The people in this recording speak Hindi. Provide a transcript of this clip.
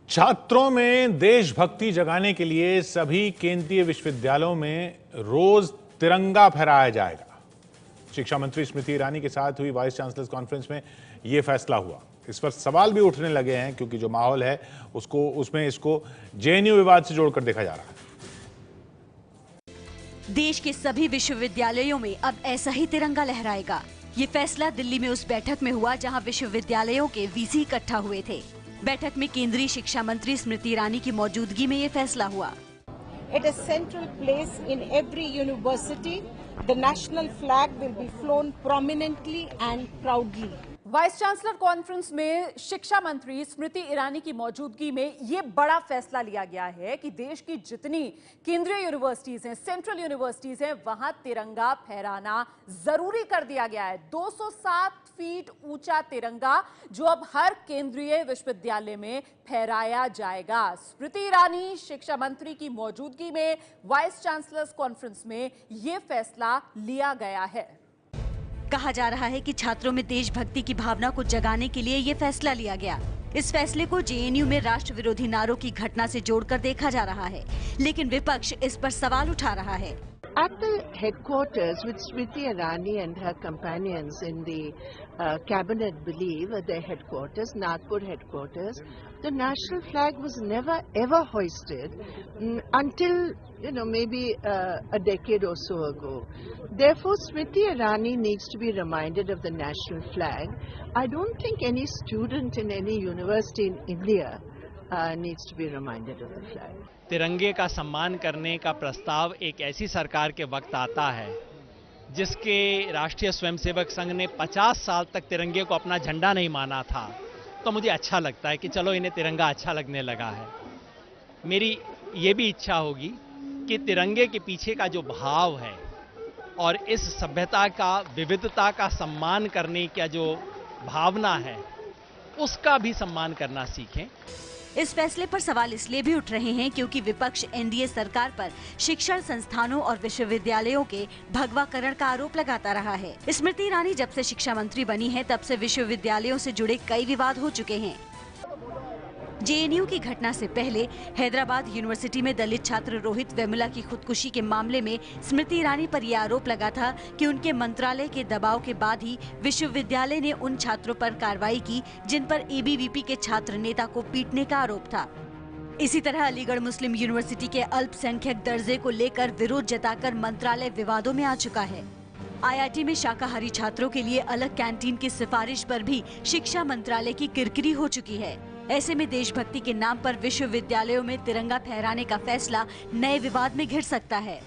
छात्रों में देशभक्ति जगाने के लिए सभी केंद्रीय विश्वविद्यालयों में रोज तिरंगा फहराया जाएगा। शिक्षा मंत्री स्मृति ईरानी के साथ हुई वाइस चांसलर्स कॉन्फ्रेंस में यह फैसला हुआ। इस पर सवाल भी उठने लगे हैं क्योंकि जो माहौल है उसमें इसको जेएनयू विवाद से जोड़कर देखा जा रहा है। देश के सभी विश्वविद्यालयों में अब ऐसा ही तिरंगा लहराएगा। ये फैसला दिल्ली में उस बैठक में हुआ जहां विश्वविद्यालयों के वीसी इकट्ठा हुए थे। बैठक में केंद्रीय शिक्षा मंत्री स्मृति ईरानी की मौजूदगी में ये फैसला हुआ। At a central place in every university, the national flag will be flown prominently and proudly. Vice chancellor conference में शिक्षा मंत्री स्मृति ईरानी की मौजूदगी में ये बड़ा फैसला लिया गया है कि देश की जितनी केंद्रीय यूनिवर्सिटीज हैं, सेंट्रल यूनिवर्सिटीज हैं, वहां तिरंगा फहराना जरूरी कर दिया गया है। 207 फीट ऊंचा तिरंगा जो अब हर केंद्रीय विश्वविद्यालय में फहराया जाएगा। स्मृति ईरानी शिक्षा मंत्री की मौजूदगी में वाइस चांसलर्स कॉन्फ्रेंस में ये फैसला लिया गया है। कहा जा रहा है कि छात्रों में देशभक्ति की भावना को जगाने के लिए ये फैसला लिया गया। इस फैसले को जेएनयू में राष्ट्र विरोधी नारों की घटना से जोड़कर देखा जा रहा है, लेकिन विपक्ष इस पर सवाल उठा रहा है। At the headquarters, which Smriti Irani and her companions in the cabinet believe at their headquarters, Nagpur headquarters, the national flag was never ever hoisted until maybe a decade or so ago. Therefore, Smriti Irani needs to be reminded of the national flag. I don't think any student in any university in India needs to be reminded of the flag. तिरंगे का सम्मान करने का प्रस्ताव एक ऐसी सरकार के वक्त आता है जिसके राष्ट्रीय स्वयंसेवक संघ ने 50 साल तक तिरंगे को अपना झंडा नहीं माना था, तो मुझे अच्छा लगता है कि चलो इन्हें तिरंगा अच्छा लगने लगा है। मेरी ये भी इच्छा होगी कि तिरंगे के पीछे का जो भाव है और इस सभ्यता का, विविधता का सम्मान करने का जो भावना है, उसका भी सम्मान करना सीखें। इस फैसले पर सवाल इसलिए भी उठ रहे हैं क्योंकि विपक्ष एनडीए सरकार पर शिक्षण संस्थानों और विश्वविद्यालयों के भगवाकरण का आरोप लगाता रहा है। स्मृति ईरानी जब से शिक्षा मंत्री बनी है तब से विश्वविद्यालयों से जुड़े कई विवाद हो चुके हैं। जेएनयू की घटना से पहले हैदराबाद यूनिवर्सिटी में दलित छात्र रोहित वेमुला की खुदकुशी के मामले में स्मृति ईरानी पर यह आरोप लगा था कि उनके मंत्रालय के दबाव के बाद ही विश्वविद्यालय ने उन छात्रों पर कार्रवाई की जिन पर एबीवीपी के छात्र नेता को पीटने का आरोप था। इसी तरह अलीगढ़ मुस्लिम यूनिवर्सिटी के अल्पसंख्यक दर्जे को लेकर विरोध जताकर मंत्रालय विवादों में आ चुका है। आईआईटी में शाकाहारी छात्रों के लिए अलग कैंटीन की सिफारिश पर भी शिक्षा मंत्रालय की किरकिरी हो चुकी है। ऐसे में देशभक्ति के नाम पर विश्वविद्यालयों में तिरंगा फहराने का फैसला नए विवाद में घिर सकता है।